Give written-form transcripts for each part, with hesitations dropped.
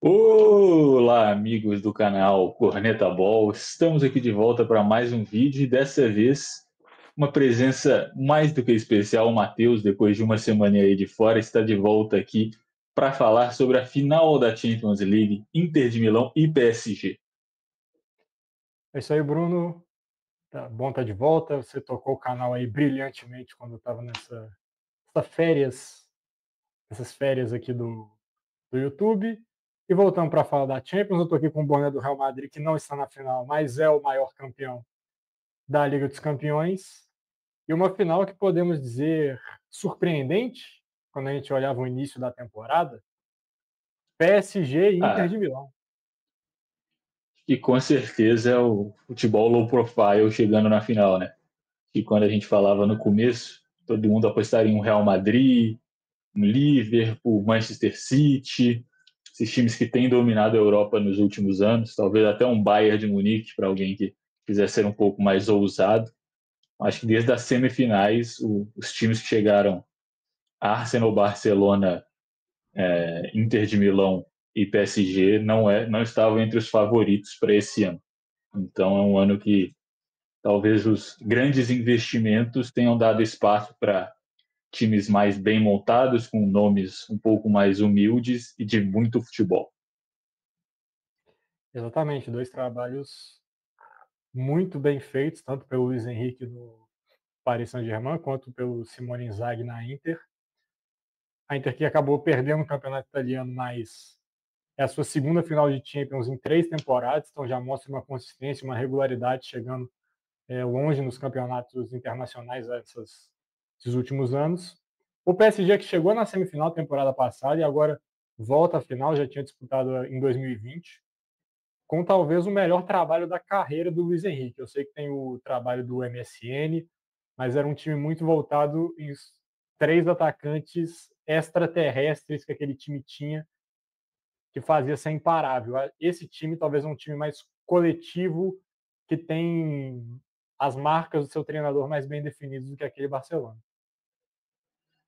Olá, amigos do canal Corneta Ball. Estamos aqui de volta para mais um vídeo e dessa vez uma presença mais do que especial. O Matheus, depois de uma semana aí de fora, está de volta aqui para falar sobre a final da Champions League, Inter de Milão e PSG. É isso aí, Bruno. Tá bom estar de volta. Você tocou o canal aí brilhantemente quando eu estava nessas férias aqui do YouTube. E voltando para falar da Champions, eu estou aqui com o boné do Real Madrid, que não está na final, mas é o maior campeão da Liga dos Campeões. E uma final que podemos dizer surpreendente, quando a gente olhava o início da temporada, PSG e Inter Ah, de Milão. e com certeza é o futebol low profile chegando na final, né? E quando a gente falava no começo, todo mundo apostaria em um Real Madrid, um Liverpool, Manchester City, esses times que têm dominado a Europa nos últimos anos, talvez até um Bayern de Munique para alguém que quiser ser um pouco mais ousado. Acho que desde as semifinais, os times que chegaram, Arsenal, Barcelona, Inter de Milão e PSG, não estavam entre os favoritos para esse ano. Então é um ano que talvez os grandes investimentos tenham dado espaço para times mais bem montados, com nomes um pouco mais humildes e de muito futebol. Exatamente, dois trabalhos muito bem feitos, tanto pelo Luiz Henrique no Paris Saint-Germain quanto pelo Simone Inzaghi na Inter. A Inter que acabou perdendo o campeonato italiano, mas é a sua segunda final de Champions em 3 temporadas, então já mostra uma consistência, uma regularidade, chegando longe nos campeonatos internacionais esses últimos anos. O PSG que chegou na semifinal temporada passada e agora volta à final, já tinha disputado em 2020, com talvez o melhor trabalho da carreira do Luiz Henrique. Eu sei que tem o trabalho do MSN, mas era um time muito voltado em 3 atacantes extraterrestres que aquele time tinha, que fazia ser imparável. Esse time talvez é um time mais coletivo, que tem as marcas do seu treinador mais bem definidas do que aquele Barcelona.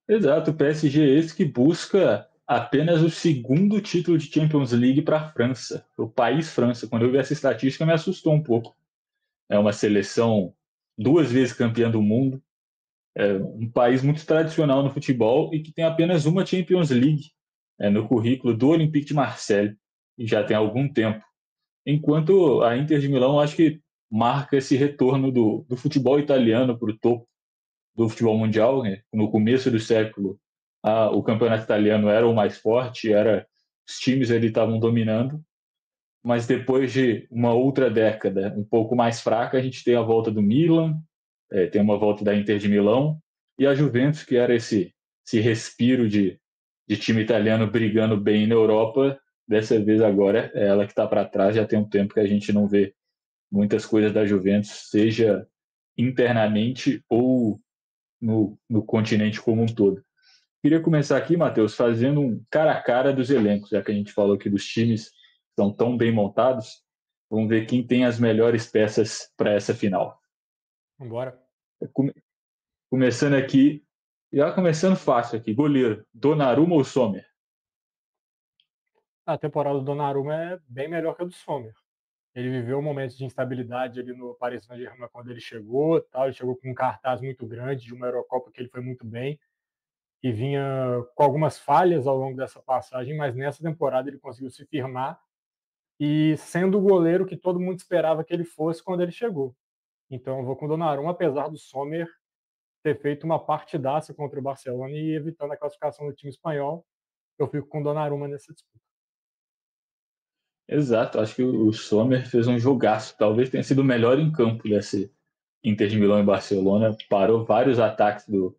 Exato, o PSG é esse que busca apenas o segundo título de Champions League para a França, o país França. Quando eu vi essa estatística, me assustou um pouco. É uma seleção duas vezes campeã do mundo, é um país muito tradicional no futebol e que tem apenas uma Champions League no currículo do Olympique de Marseille, e já tem algum tempo. Enquanto a Inter de Milão, acho que marca esse retorno do futebol italiano para o topo do futebol mundial. Né? No começo do século, o campeonato italiano era o mais forte, os times ali estavam dominando, mas depois de uma outra década um pouco mais fraca, a gente tem a volta do Milan, tem uma volta da Inter de Milão, e a Juventus, que era esse respiro de time italiano brigando bem na Europa, dessa vez agora é ela que está para trás. Já tem um tempo que a gente não vê muitas coisas da Juventus, seja internamente ou no continente como um todo. Queria começar aqui, Matheus, fazendo um cara a cara dos elencos, já que a gente falou aqui dos times que estão tão bem montados. Vamos ver quem tem as melhores peças para essa final. Embora Começando aqui, já começando fácil aqui, goleiro, Donnarumma ou Sommer? a temporada do Donnarumma é bem melhor que a do Sommer. Ele viveu momentos de instabilidade ali no Paris Saint-Germain quando ele chegou, tal. Ele chegou com um cartaz muito grande de uma Eurocopa que ele foi muito bem e vinha com algumas falhas ao longo dessa passagem, mas nessa temporada ele conseguiu se firmar e sendo o goleiro que todo mundo esperava que ele fosse quando ele chegou. Então eu vou com o Donnarumma, apesar do Sommer ter feito uma partidaça contra o Barcelona e evitando a classificação do time espanhol, eu fico com o Donnarumma nessa disputa. Exato, acho que o Sommer fez um jogaço, talvez tenha sido o melhor em campo desse Inter de Milão e Barcelona, parou vários ataques do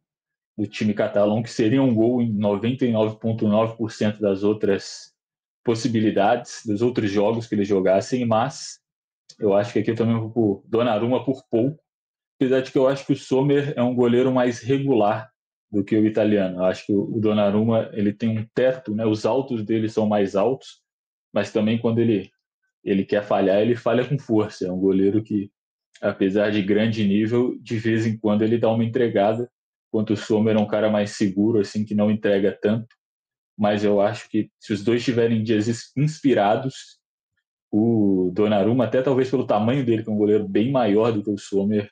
time catalão, que seria um gol em 99,9% das outras possibilidades, dos outros jogos que eles jogassem, mas eu acho que aqui eu também vou por Donnarumma por pouco, apesar de que eu acho que o Sommer é um goleiro mais regular do que o italiano. Eu acho que o Donnarumma ele tem um teto, né? Os altos dele são mais altos, mas também quando ele quer falhar, ele falha com força. É um goleiro que, apesar de grande nível, de vez em quando ele dá uma entregada, enquanto o Sommer é um cara mais seguro, assim, que não entrega tanto, mas eu acho que se os dois tiverem dias inspirados, o Donnarumma, até talvez pelo tamanho dele, que é um goleiro bem maior do que o Sommer,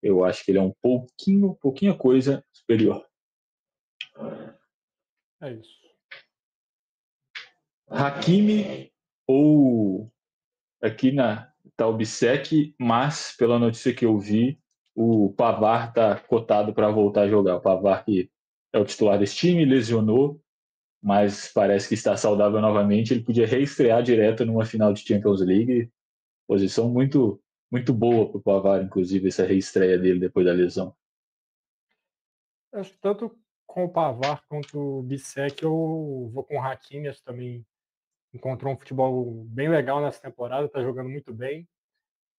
eu acho que ele é um pouquinho coisa superior. É isso. Hakimi ou aqui na Taubsec, mas pela notícia que eu vi, o Pavard está cotado para voltar a jogar. O Pavard que é o titular desse time, lesionou, mas parece que está saudável novamente. Ele podia reestrear direto numa final de Champions League. Posição muito boa para o Pavard, inclusive, essa reestreia dele depois da lesão. Acho que tanto com o Pavard quanto o Bissek eu vou com o Hakimi, acho que também encontrou um futebol bem legal nessa temporada, está jogando muito bem.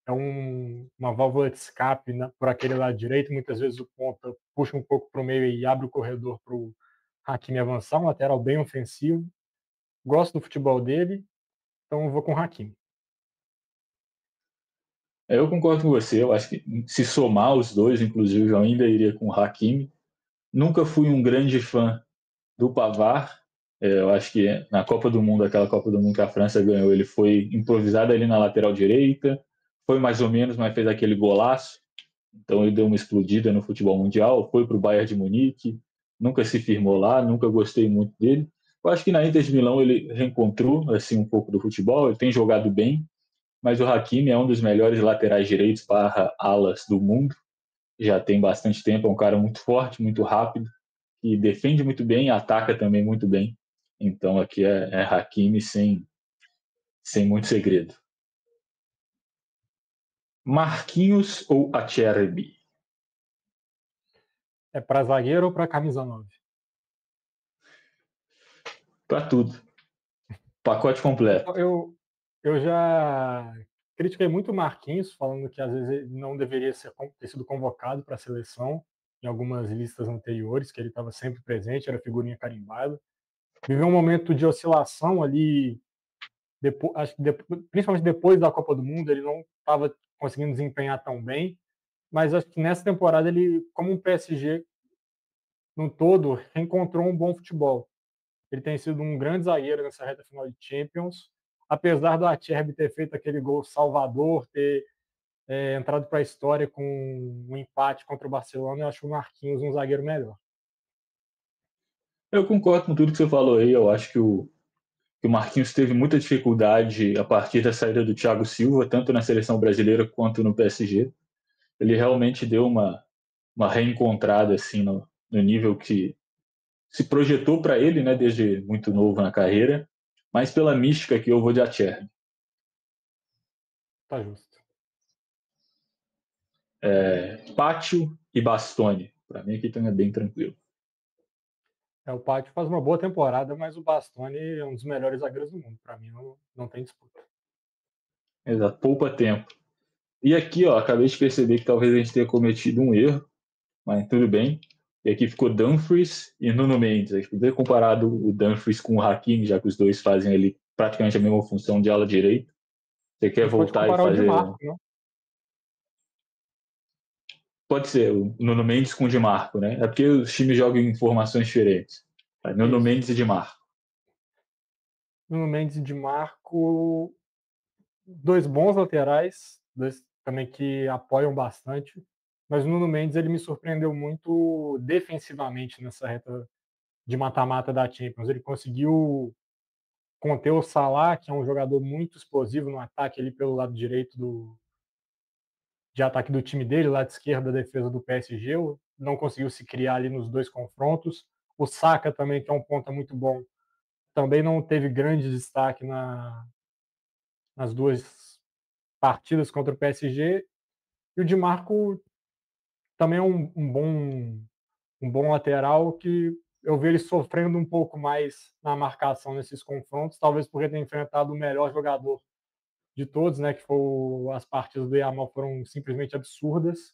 É uma válvula de escape, né, por aquele lado direito. Muitas vezes o ponta puxa um pouco para o meio e abre o corredor para o Hakimi avançar, um lateral bem ofensivo. Gosto do futebol dele, então eu vou com o Hakimi. Eu concordo com você, eu acho que se somar os dois, inclusive, eu ainda iria com o Hakimi. Nunca fui um grande fã do Pavard. Eu acho que na Copa do Mundo, aquela Copa do Mundo que a França ganhou, ele foi improvisado ali na lateral direita, foi mais ou menos, mas fez aquele golaço. Então ele deu uma explodida no futebol mundial, foi para o Bayern de Munique, nunca se firmou lá, nunca gostei muito dele. Eu acho que na Inter de Milão ele reencontrou assim um pouco do futebol, ele tem jogado bem, mas o Hakimi é um dos melhores laterais direitos barra alas do mundo. Já tem bastante tempo, é um cara muito forte, muito rápido, que defende muito bem e ataca também muito bem. Então aqui é Hakimi sem muito segredo. Marquinhos ou Acerbi? É para zagueiro ou para camisa 9? Para tudo. Pacote completo. Eu já critiquei muito o Marquinhos, falando que às vezes ele não deveria ter sido convocado para a seleção em algumas listas anteriores, que ele estava sempre presente, era figurinha carimbada. Viveu um momento de oscilação ali, depois, acho que principalmente depois da Copa do Mundo, ele não estava conseguindo desempenhar tão bem, mas acho que nessa temporada ele, como um PSG no todo, reencontrou um bom futebol. Ele tem sido um grande zagueiro nessa reta final de Champions, apesar do Acerbi ter feito aquele gol salvador, ter entrado para a história com um empate contra o Barcelona, eu acho o Marquinhos um zagueiro melhor. Eu concordo com tudo que você falou aí. Eu acho que o Marquinhos teve muita dificuldade a partir da saída do Thiago Silva, tanto na seleção brasileira quanto no PSG. Ele realmente deu uma reencontrada assim no nível que se projetou para ele, né, desde muito novo na carreira, mas pela mística que eu vou de Acerbi. Tá justo. Pátio e Bastoni. Para mim aqui também é bem tranquilo. O Pátio faz uma boa temporada, mas o Bastoni é um dos melhores zagueiros do mundo. Para mim, não tem disputa. Exato, poupa tempo. E aqui, ó, acabei de perceber que talvez a gente tenha cometido um erro, mas tudo bem. E aqui ficou Dumfries e Nuno Mendes. A gente poderia ter comparado o Dumfries com o Hakimi, já que os dois fazem ali praticamente a mesma função de ala direita. Você A quer gente pode voltar e comparar o Di fazer. Marco, não? Pode ser o Nuno Mendes com o Di Marco, né? É porque os times jogam em formações diferentes. Nuno Isso. Mendes e Di Marco. Nuno Mendes e Di Marco, dois bons laterais, dois também que apoiam bastante. Mas o Nuno Mendes ele me surpreendeu muito defensivamente nessa reta de mata-mata da Champions. Ele conseguiu conter o Salah, que é um jogador muito explosivo no ataque ali pelo lado direito de ataque do time dele, lado esquerdo da defesa do PSG, não conseguiu se criar ali nos dois confrontos. O Saka também, que é um ponta muito bom, também não teve grande destaque nas duas partidas contra o PSG. E o Di Marco também é um bom lateral que eu vejo ele sofrendo um pouco mais na marcação nesses confrontos, talvez porque tem enfrentado o melhor jogador de todos, né? Que foi as partidas do Yamal foram simplesmente absurdas.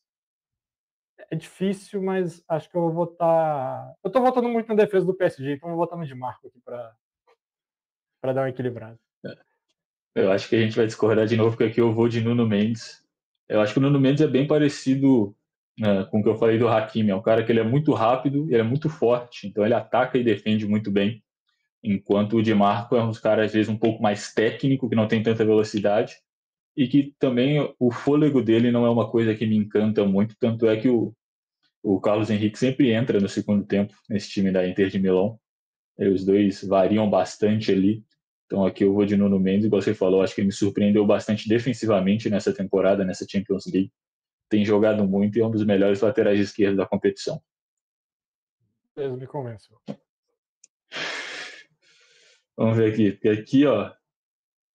É difícil, mas acho que eu vou votar. Eu tô votando muito na defesa do PSG, então eu vou votar no de Marco aqui para dar uma equilibrada. Eu acho que a gente vai discordar de novo, porque aqui eu vou de Nuno Mendes. Eu acho que o Nuno Mendes é bem parecido, né, com o que eu falei do Hakimi. É um cara que ele é muito rápido, ele é muito forte, então ele ataca e defende muito bem. enquanto o Di Marco é um cara, às vezes, um pouco mais técnico, que não tem tanta velocidade, e que também o fôlego dele não é uma coisa que me encanta muito, tanto é que o Carlos Henrique sempre entra no segundo tempo nesse time da Inter de Milão, e os dois variam bastante ali. Então aqui eu vou de Nuno Mendes, igual você falou, acho que ele me surpreendeu bastante defensivamente nessa temporada, nessa Champions League. Tem jogado muito e é um dos melhores laterais de esquerda da competição. Beleza, me convenceu. Vamos ver aqui, porque aqui, ó,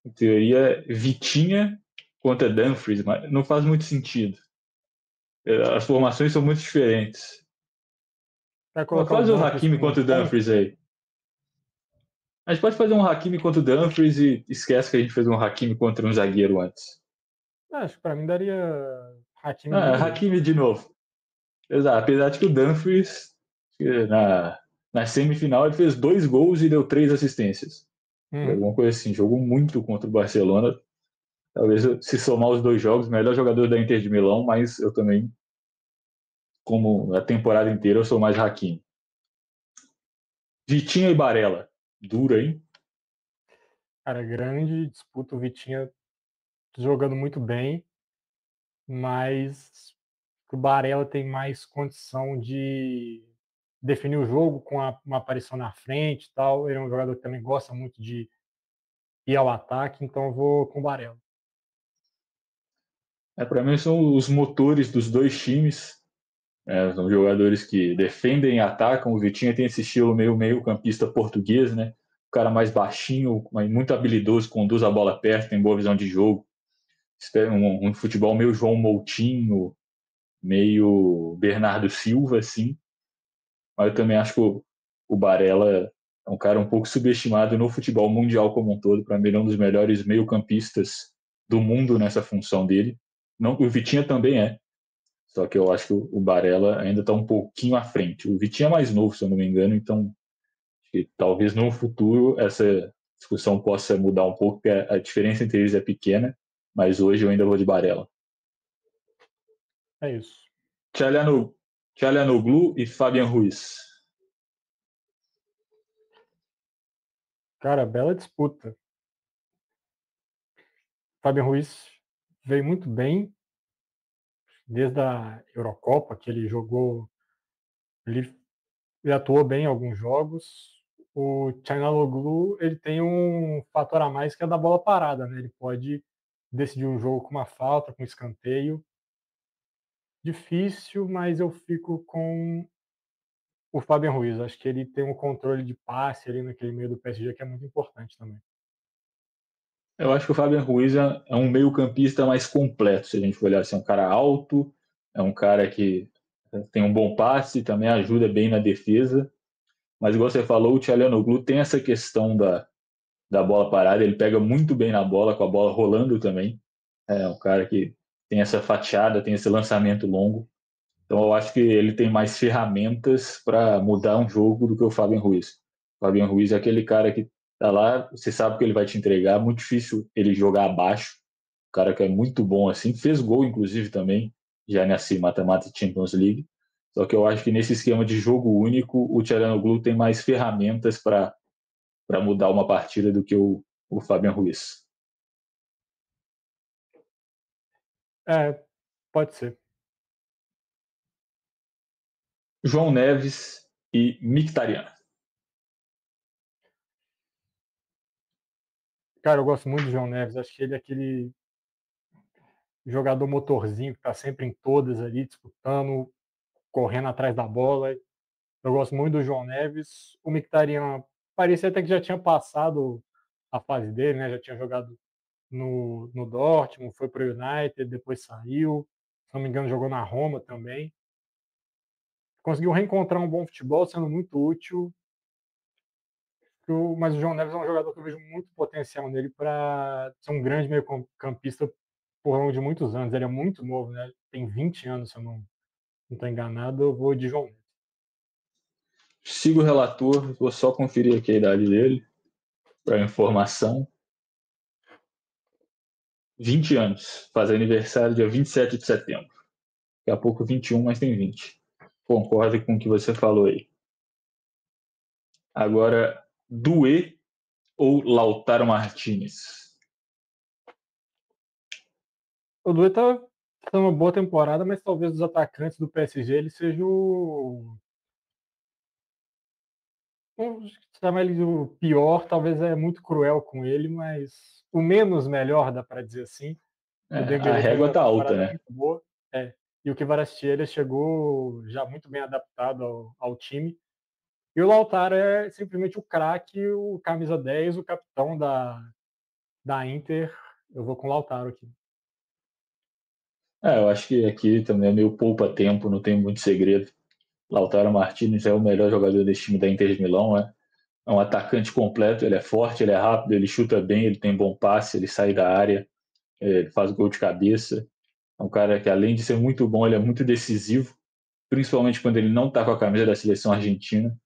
em teoria, Vitinha contra Dumfries, mas não faz muito sentido. As formações são muito diferentes. Vai colocar o Faz o Dumfries Hakimi como contra o ponta? Dumfries aí. A gente pode fazer um Hakimi contra o Dumfries e esquece que a gente fez um Hakimi contra um zagueiro antes. Acho que para mim daria Hakimi de novo. Hakimi de novo. Exato. Apesar de que o Dumfries, na semifinal, ele fez 2 gols e deu 3 assistências. Uhum. Alguma coisa assim. Jogou muito contra o Barcelona. Talvez, se somar os 2 jogos, melhor jogador da Inter de Milão, mas eu também, como a temporada inteira, eu sou mais Hakimi. Vitinha e Barella. Dura, hein? Cara, grande disputa. O Vitinha jogando muito bem, mas o Barella tem mais condição de definir o jogo com uma aparição na frente e tal. Ele é um jogador que também gosta muito de ir ao ataque, então eu vou com o Barella. Para mim, são os motores dos dois times. São jogadores que defendem e atacam. O Vitinha tem esse estilo meio campista português, né? O cara mais baixinho, mas muito habilidoso, conduz a bola perto, tem boa visão de jogo. Um futebol meio João Moutinho, meio Bernardo Silva, assim. Mas eu também acho que o Barella é um cara um pouco subestimado no futebol mundial como um todo. Para mim, ele é um dos melhores meio-campistas do mundo nessa função dele. Não, o Vitinha também é, só que eu acho que o Barella ainda está um pouquinho à frente. O Vitinha é mais novo, se eu não me engano, então talvez no futuro essa discussão possa mudar um pouco, porque a diferença entre eles é pequena, mas hoje eu ainda vou de Barella. É isso. Tchalianoglu e Fabian Ruiz. Cara, bela disputa. Fabian Ruiz veio muito bem desde a Eurocopa, que ele jogou, ele atuou bem em alguns jogos. O Çalhanoğlu, ele tem um fator a mais que é da bola parada, né? Ele pode decidir um jogo com uma falta, com um escanteio. Difícil, mas eu fico com o Fabian Ruiz. Acho que ele tem um controle de passe ali naquele meio do PSG que é muito importante também. Eu acho que o Fabian Ruiz é um meio-campista mais completo, se a gente for olhar assim, é um cara alto, é um cara que tem um bom passe, também ajuda bem na defesa, mas igual você falou, o Çalhanoğlu tem essa questão da bola parada, ele pega muito bem na bola, com a bola rolando também, é um cara que tem essa fatiada, tem esse lançamento longo, então eu acho que ele tem mais ferramentas para mudar um jogo do que o Fabian Ruiz. O Fabian Ruiz é aquele cara que tá lá, você sabe que ele vai te entregar, muito difícil ele jogar abaixo. O cara que é muito bom assim, fez gol inclusive também, já nessa mata-mata Champions League. Só que eu acho que nesse esquema de jogo único, o Çalhanoğlu tem mais ferramentas para mudar uma partida do que o Fabian Ruiz. É, pode ser. João Neves e Mkhitaryan. Cara, eu gosto muito do João Neves. Acho que ele é aquele jogador motorzinho que está sempre em todas ali, disputando, correndo atrás da bola. Eu gosto muito do João Neves. O Mkhitaryan parecia até que já tinha passado a fase dele, né? Já tinha jogado no Dortmund, foi para o United, depois saiu. Se não me engano, jogou na Roma também. Conseguiu reencontrar um bom futebol, sendo muito útil. Mas o João Neves é um jogador que eu vejo muito potencial nele para ser um grande meio-campista por longo de muitos anos. Ele é muito novo, né? Tem 20 anos, se eu não estou enganado. Eu vou de João Neves. Sigo o relator, vou só conferir aqui a idade dele, para informação. 20 anos, faz aniversário dia 27 de setembro. Daqui a pouco 21, mas tem 20. Concordo com o que você falou aí. Agora, Doué ou Lautaro Martinez? O Doué tá fazendo uma boa temporada, mas talvez dos atacantes do PSG ele seja o. Vamos chamar ele o pior, talvez é muito cruel com ele, mas o menos melhor, dá para dizer assim. O A Dembélé fez régua uma tá alta, temporada né? muito boa. E o Kvaratskhelia chegou já muito bem adaptado ao time. E o Lautaro é simplesmente o craque, o camisa 10, o capitão da Inter. Eu vou com o Lautaro aqui. Eu acho que aqui também é meio poupa-tempo, não tem muito segredo. Lautaro Martinez é o melhor jogador desse time da Inter de Milão, né? É um atacante completo, ele é forte, ele é rápido, ele chuta bem, ele tem bom passe, ele sai da área, ele faz gol de cabeça. É um cara que, além de ser muito bom, ele é muito decisivo, principalmente quando ele não está com a camisa da seleção argentina.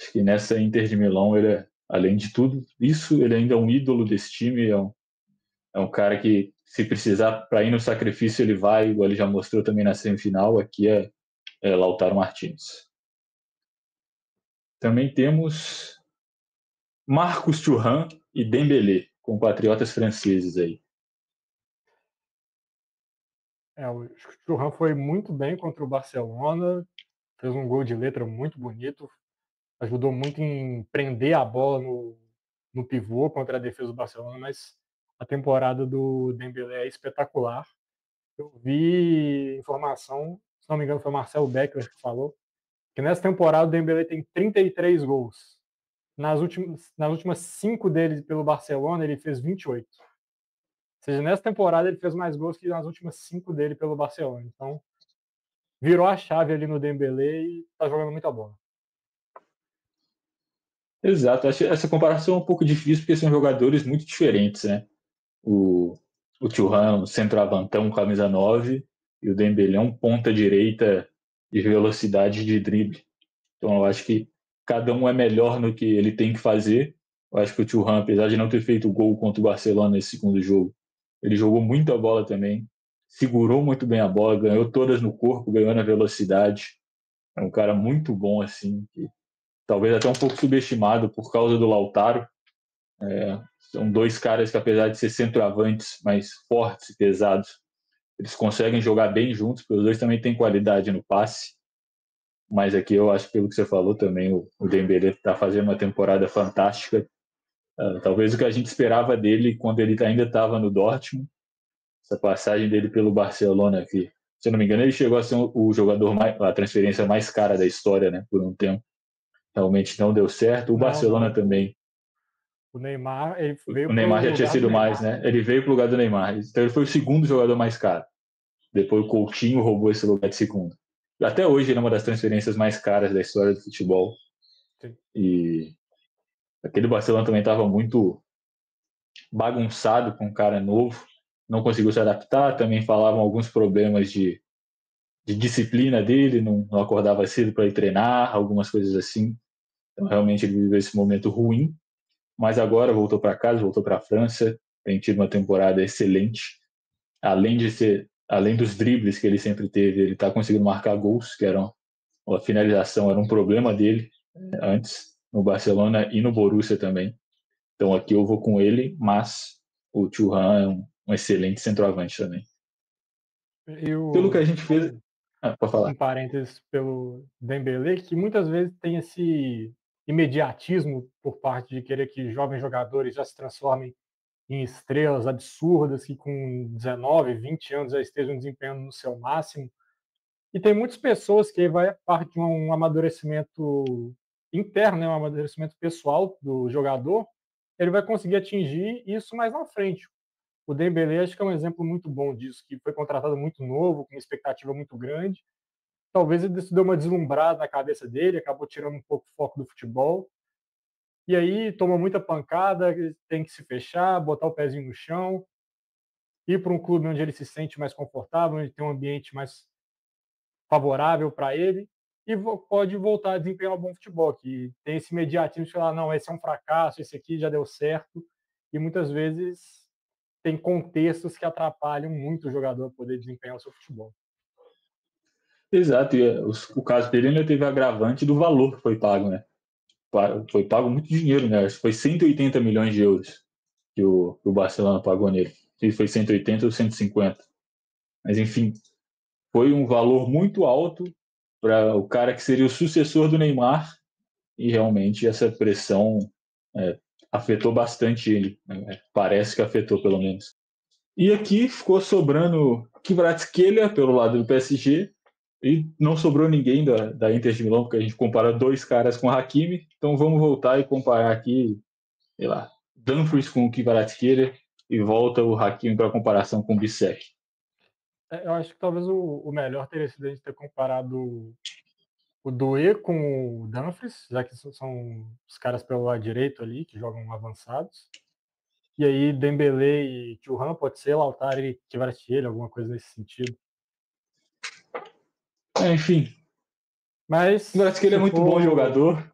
Acho que nessa Inter de Milão, ele é, além de tudo isso, ele ainda é um ídolo desse time, é um cara que, se precisar para ir no sacrifício, ele vai, igual ele já mostrou também na semifinal. Aqui é Lautaro Martins. Também temos Marcos Thuram e Dembélé, compatriotas franceses aí. O Churran foi muito bem contra o Barcelona, fez um gol de letra muito bonito, ajudou muito em prender a bola no pivô contra a defesa do Barcelona, mas a temporada do Dembélé é espetacular. Eu vi informação, se não me engano foi o Marcelo Beckler que falou, que nessa temporada o Dembélé tem 33 gols. Nas últimas 5 dele pelo Barcelona, ele fez 28. Ou seja, nessa temporada ele fez mais gols que nas últimas 5 dele pelo Barcelona. Então, virou a chave ali no Dembélé e tá jogando muita bola. Exato, acho essa comparação é um pouco difícil porque são jogadores muito diferentes, né? O, o Thuram, centroavantão, camisa 9, e o Dembélé um ponta direita de velocidade de drible. Então eu acho que cada um é melhor no que ele tem que fazer. Eu acho que o Thuram, apesar de não ter feito gol contra o Barcelona nesse segundo jogo, ele jogou muita bola também, segurou muito bem a bola, ganhou todas no corpo, ganhou na velocidade. É um cara muito bom, assim, que talvez até um pouco subestimado por causa do Lautaro. São dois caras que, apesar de ser centroavantes mais fortes e pesados, eles conseguem jogar bem juntos, porque os dois também têm qualidade no passe. Mas aqui eu acho que, pelo que você falou também, o Dembélé está fazendo uma temporada fantástica. Talvez o que a gente esperava dele quando ele ainda estava no Dortmund, essa passagem dele pelo Barcelona aqui. Se eu não me engano, ele chegou a ser o jogador a transferência mais cara da história, né, por um tempo. Realmente não deu certo. O Não, Barcelona não. também. O Neymar, ele O veio pro Neymar já tinha lugar do sido mais, Neymar. né? Ele veio para o lugar do Neymar. Então ele foi o segundo jogador mais caro. Depois o Coutinho roubou esse lugar de segundo. Até hoje ele é uma das transferências mais caras da história do futebol. Sim. E aquele Barcelona também estava muito bagunçado com um cara novo. Não conseguiu se adaptar. Também falavam alguns problemas de disciplina dele. Não acordava cedo para ir treinar, algumas coisas assim. Então realmente ele viveu esse momento ruim. Mas agora voltou para casa, voltou para a França. Tem tido uma temporada excelente. Além dos dribles que ele sempre teve, ele está conseguindo marcar gols, que eram a finalização era um problema dele antes no Barcelona e no Borussia também. Então aqui eu vou com ele, mas o Thuram é um excelente centroavante também. Pelo que a Eu, gente só fez, para falar. um parênteses pelo Dembélé, que muitas vezes tem esse imediatismo por parte de querer que jovens jogadores já se transformem em estrelas absurdas que com 19, 20 anos já estejam desempenhando no seu máximo. E tem muitas pessoas que vai parte de um amadurecimento interno, né, um amadurecimento pessoal do jogador, ele vai conseguir atingir isso mais na frente. O Dembélé acho que é um exemplo muito bom disso, que foi contratado muito novo, com uma expectativa muito grande. Talvez ele deu uma deslumbrada na cabeça dele, acabou tirando um pouco o foco do futebol. E aí toma muita pancada, tem que se fechar, botar o pezinho no chão, ir para um clube onde ele se sente mais confortável, onde tem um ambiente mais favorável para ele e pode voltar a desempenhar um bom futebol, que tem esse imediatismo de falar, não, esse é um fracasso, esse aqui já deu certo, e muitas vezes tem contextos que atrapalham muito o jogador poder desempenhar o seu futebol. Exato, e o caso dele ainda teve agravante do valor que foi pago, né? foi pago muito dinheiro, né? Foi 180 milhões de euros que o Barcelona pagou nele. Se foi 180 ou 150. Mas, enfim, foi um valor muito alto para o cara que seria o sucessor do Neymar, e realmente essa pressão afetou bastante ele. Né? Parece que afetou, pelo menos. E aqui ficou sobrando Kvaratskhelia pelo lado do PSG, e não sobrou ninguém da Inter de Milão, porque a gente compara dois caras com o Hakimi. Então vamos voltar e comparar aqui, sei lá, Dumfries com o Kvaratskhelia, e volta o Hakimi para comparação com o Bissek. Eu acho que talvez o melhor teria sido a gente ter comparado o Doué com o Dumfries, já que são os caras pelo lado direito ali, que jogam avançados. E aí Dembélé e Thuram pode ser Lautaro e Kvaratskhelia, alguma coisa nesse sentido. Enfim, Mas o Kvaratskhelia é muito bom jogador.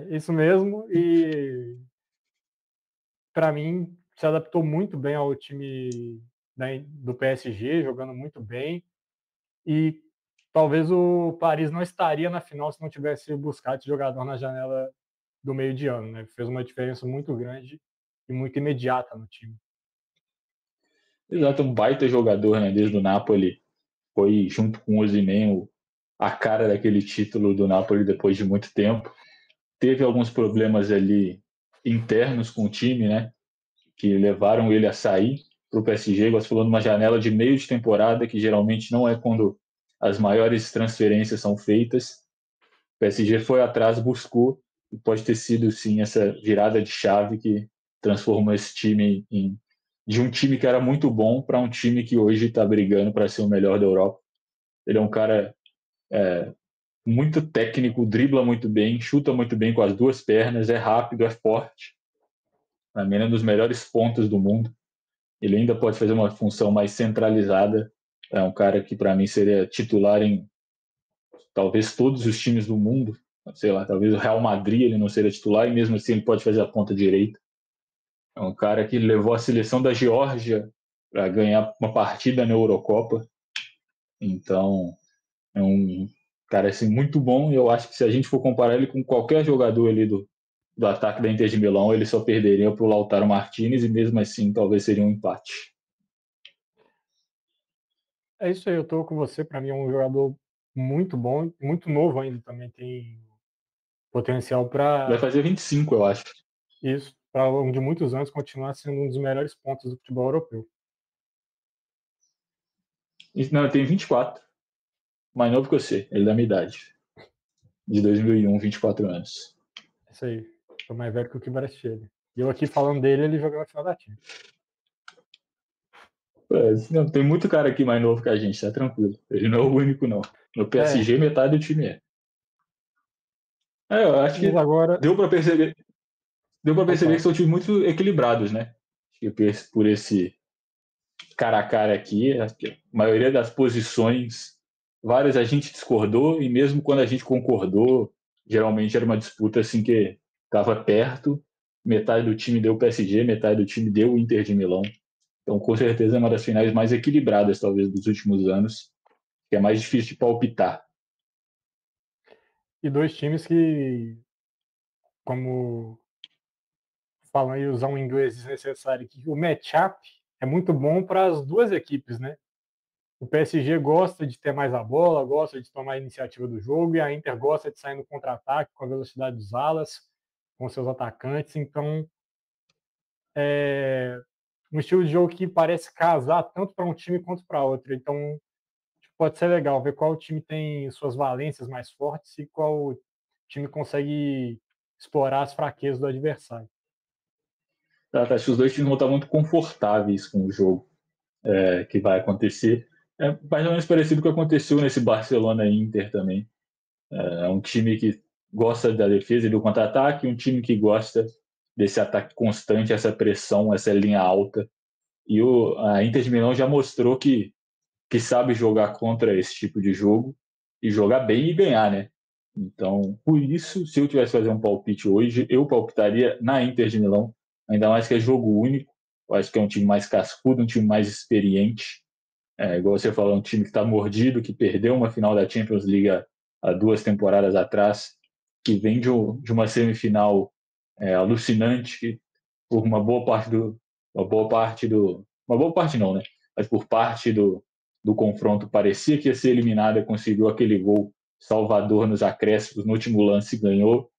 Isso mesmo. E para mim se adaptou muito bem ao time do PSG, jogando muito bem. E talvez o Paris não estaria na final se não tivesse buscado esse jogador na janela do meio de ano, né? Fez uma diferença muito grande e muito imediata no time. Exato, um baita jogador, né? Desde o Napoli. Foi, junto com o Osimhen, a cara daquele título do Napoli depois de muito tempo. Teve alguns problemas ali internos com o time, né? Que levaram ele a sair para o PSG, você falou, numa janela de meio de temporada, que geralmente não é quando as maiores transferências são feitas. O PSG foi atrás, buscou, e pode ter sido, sim, essa virada de chave que transformou esse time de um time que era muito bom para um time que hoje está brigando para ser o melhor da Europa. Ele é um cara muito técnico, dribla muito bem, chuta muito bem com as duas pernas, é rápido, é forte. Para mim, é um dos melhores pontos do mundo. Ele ainda pode fazer uma função mais centralizada. É um cara que, para mim, seria titular em talvez todos os times do mundo. Sei lá, talvez o Real Madrid ele não seria titular, e mesmo assim ele pode fazer a ponta direita. É um cara que levou a seleção da Geórgia para ganhar uma partida na Eurocopa. Então, é um cara assim, muito bom. E eu acho que se a gente for comparar ele com qualquer jogador ali do ataque da Inter de Milão, ele só perderia para o Lautaro Martinez, e mesmo assim talvez seria um empate. É isso aí, eu tô com você. Para mim é um jogador muito bom, muito novo ainda, também tem potencial Vai para fazer 25, eu acho. isso, para ao longo de muitos anos continuar sendo um dos melhores pontos do futebol europeu. Não, ele tem 24. Mais novo que você, ele é da minha idade. De 2001, 24 anos. É isso aí. Tô mais velho que o Kvaratskhelia. E eu aqui falando dele, ele jogou na final da Champions. Não, tem muito cara aqui mais novo que a gente, tá tranquilo. Ele não é o único, não. No É, PSG, metade do time é. Eu acho mas que agora deu para perceber, pode que falar. são times muito equilibrados, né? Acho que por esse cara a cara aqui, a maioria das posições, várias a gente discordou, e mesmo quando a gente concordou, geralmente era uma disputa assim que estava perto. Metade do time deu o PSG, metade do time deu o Inter de Milão. Então, com certeza, é uma das finais mais equilibradas, talvez, dos últimos anos, que é mais difícil de palpitar. E dois times que, como falam aí, usar um inglês desnecessário, que o matchup é muito bom para as duas equipes, né? O PSG gosta de ter mais a bola, gosta de tomar a iniciativa do jogo, e a Inter gosta de sair no contra-ataque com a velocidade dos alas, com seus atacantes. Então, é um estilo de jogo que parece casar tanto para um time quanto para outro. Então, pode ser legal ver qual time tem suas valências mais fortes e qual time consegue explorar as fraquezas do adversário. Acho que os dois times vão estar muito confortáveis com o jogo que vai acontecer. É mais ou menos parecido com o que aconteceu nesse Barcelona Inter também. É um time que gosta da defesa e do contra-ataque, um time que gosta desse ataque constante, essa pressão, essa linha alta. E a Inter de Milão já mostrou que sabe jogar contra esse tipo de jogo, e jogar bem e ganhar, né? Então, por isso, se eu tivesse que fazer um palpite hoje, eu palpitaria na Inter de Milão, ainda mais que é jogo único. Eu acho que é um time mais cascudo, um time mais experiente. Igual você falou, um time que está mordido, que perdeu uma final da Champions League há 2 temporadas atrás, que vem de uma semifinal alucinante, que por uma boa parte não, né? Mas por parte do confronto parecia que ia ser eliminada, conseguiu aquele gol salvador nos acréscimos, no último lance ganhou,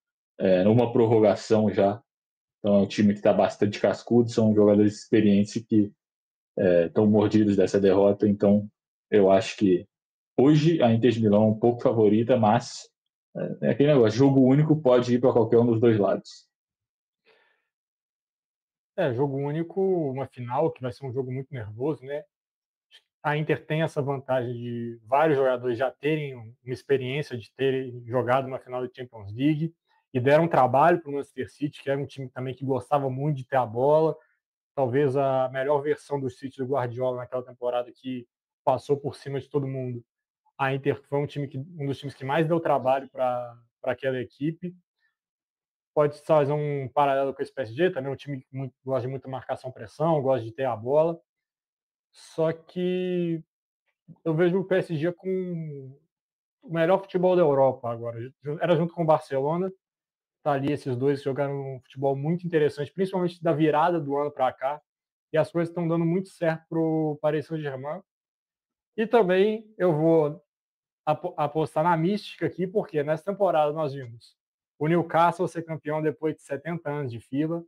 numa prorrogação já. Então é um time que está bastante cascudo, são jogadores experientes que estão mordidos dessa derrota. Então eu acho que hoje a Inter de Milão é um pouco favorita, mas é aquele negócio, jogo único pode ir para qualquer um dos dois lados. Jogo único, uma final que vai ser um jogo muito nervoso, né? A Inter tem essa vantagem de vários jogadores já terem uma experiência de terem jogado uma final de Champions League e deram trabalho para o Manchester City, que era um time também que gostava muito de ter a bola. Talvez a melhor versão do City do Guardiola naquela temporada, que passou por cima de todo mundo. A Inter foi um dos times que mais deu trabalho para aquela equipe. Pode fazer um paralelo com esse PSG, também um time que gosta de muita marcação-pressão, gosta de ter a bola. Só que eu vejo o PSG com o melhor futebol da Europa agora. Era junto com o Barcelona, tá ali esses dois jogaram um futebol muito interessante, principalmente da virada do ano para cá. E as coisas estão dando muito certo para o Paris Saint-Germain. E também eu vou apostar na mística aqui, porque nessa temporada nós vimos o Newcastle ser campeão depois de 70 anos de fila,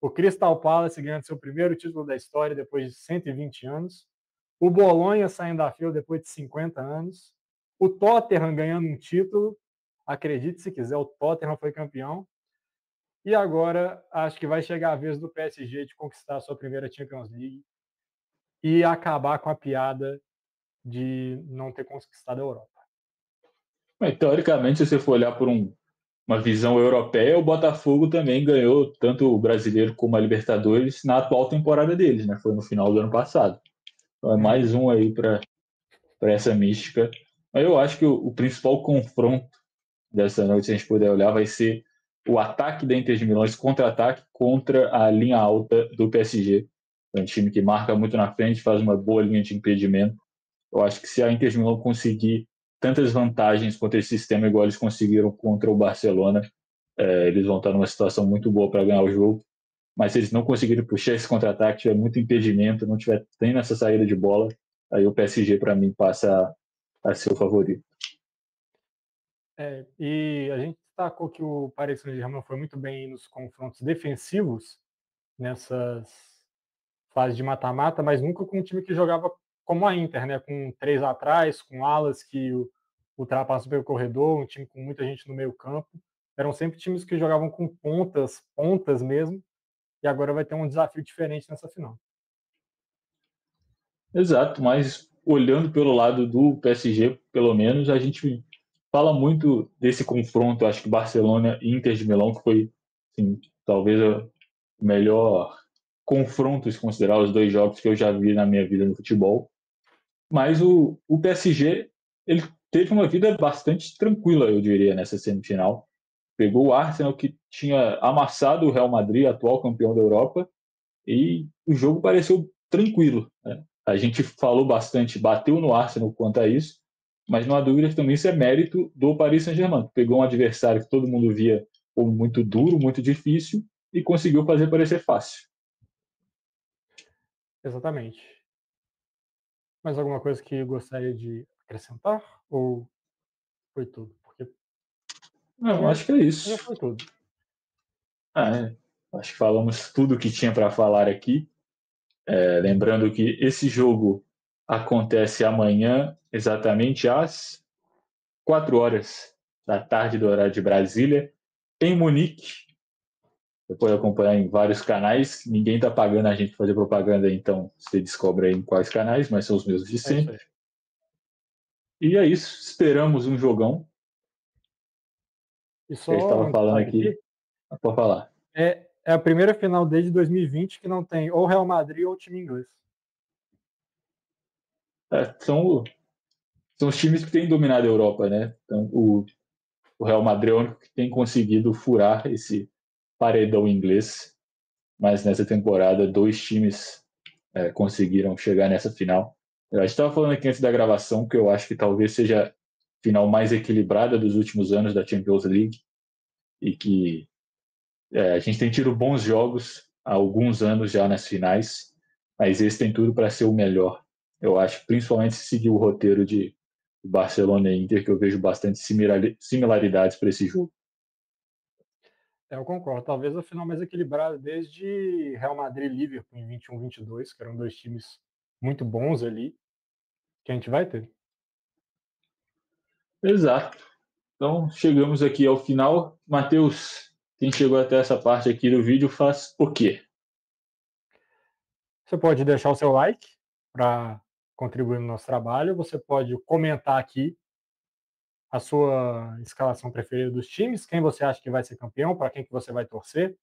o Crystal Palace ganhando seu primeiro título da história depois de 120 anos, o Bolonha saindo da fila depois de 50 anos, o Tottenham ganhando um título, acredite se quiser, o Tottenham foi campeão, e agora acho que vai chegar a vez do PSG de conquistar a sua primeira Champions League e acabar com a piada de não ter conquistado a Europa. Mas, teoricamente, se você for olhar por uma visão europeia, o Botafogo também ganhou tanto o Brasileiro como a Libertadores na atual temporada deles, né? Foi no final do ano passado. Então é mais um aí para essa mística. Mas eu acho que o principal confronto dessa noite, se a gente puder olhar, vai ser o ataque da Inter de Milão, esse contra-ataque contra a linha alta do PSG. É um time que marca muito na frente, faz uma boa linha de impedimento. Eu acho que se a Inter de Milão conseguir tantas vantagens contra esse sistema igual eles conseguiram contra o Barcelona, eles vão estar numa situação muito boa para ganhar o jogo. Mas se eles não conseguirem puxar esse contra-ataque, tiver muito impedimento, não tiver tendo essa saída de bola, aí o PSG para mim passa a ser o favorito. E a gente destacou que o Paris Saint-Germain foi muito bem nos confrontos defensivos nessas fases de mata-mata, mas nunca com um time que jogava como a Inter, né? Com 3 atrás, com alas que ultrapassam pelo corredor, um time com muita gente no meio campo. Eram sempre times que jogavam com pontas mesmo, e agora vai ter um desafio diferente nessa final. Exato, mas olhando pelo lado do PSG, pelo menos, a gente fala muito desse confronto, acho que Barcelona e Inter de Milão, que foi, assim, talvez o melhor confronto, se considerar os dois jogos que eu já vi na minha vida no futebol. Mas o PSG, ele teve uma vida bastante tranquila, eu diria, nessa semifinal. Pegou o Arsenal, que tinha amassado o Real Madrid, atual campeão da Europa, e o jogo pareceu tranquilo, né? A gente falou bastante, bateu no Arsenal quanto a isso, mas não há dúvida que também isso é mérito do Paris Saint-Germain, que pegou um adversário que todo mundo via como muito duro, muito difícil, e conseguiu fazer parecer fácil. Exatamente. Mais alguma coisa que gostaria de acrescentar? Ou foi tudo? Porque Não, acho que é já isso. foi tudo. Acho que falamos tudo que tinha para falar aqui. Lembrando que esse jogo acontece amanhã, exatamente às 4 horas da tarde do horário de Brasília, em Munique. Você pode acompanhar em vários canais. Ninguém está pagando a gente para fazer propaganda, então você descobre aí em quais canais, mas são os mesmos de sempre. E é isso. Esperamos um jogão. E Que a gente só estava um falando destaque aqui. aqui, Pode falar. é a primeira final desde 2020 que não tem ou Real Madrid ou time inglês. São os times que têm dominado a Europa, né? Então, o Real Madrid é o único que tem conseguido furar esse paredão inglês, mas nessa temporada 2 times conseguiram chegar nessa final. A gente estava falando aqui antes da gravação que eu acho que talvez seja a final mais equilibrada dos últimos anos da Champions League. e que a gente tem tido bons jogos há alguns anos já nas finais, mas esse tem tudo para ser o melhor. Eu acho, principalmente se seguir o roteiro de Barcelona e Inter, que eu vejo bastante similaridades para esse jogo. Eu concordo. Talvez a final mais equilibrada desde Real Madrid e Liverpool em 21-22, que eram dois times muito bons ali, que a gente vai ter. Exato. Então, chegamos aqui ao final. Matheus, quem chegou até essa parte aqui do vídeo faz o quê? Você pode deixar o seu like para contribuir no nosso trabalho. Você pode comentar aqui a sua escalação preferida dos times, quem você acha que vai ser campeão, para quem que você vai torcer.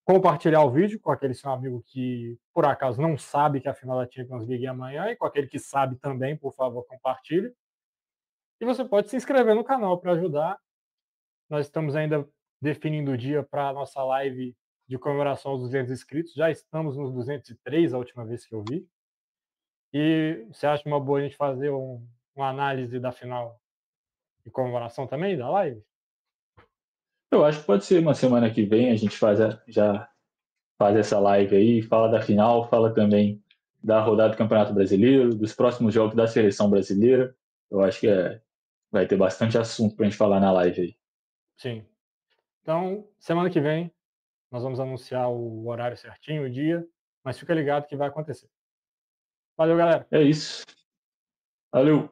Compartilhar o vídeo com aquele seu amigo que, por acaso, não sabe que a final da Champions League é amanhã, e com aquele que sabe também, por favor, compartilhe. E você pode se inscrever no canal para ajudar. Nós estamos ainda definindo o dia para a nossa live de comemoração aos 200 inscritos. Já estamos nos 203, a última vez que eu vi. E você acha uma boa a gente fazer uma análise da final de comemoração também, da live? Eu acho que pode ser uma semana que vem, a gente já faz essa live aí, fala da final, fala também da rodada do Campeonato Brasileiro, dos próximos jogos da seleção brasileira. Eu acho que vai ter bastante assunto para a gente falar na live aí. Sim. Então, semana que vem, nós vamos anunciar o horário certinho, o dia, mas fica ligado que vai acontecer. Valeu, galera! É isso. Valeu!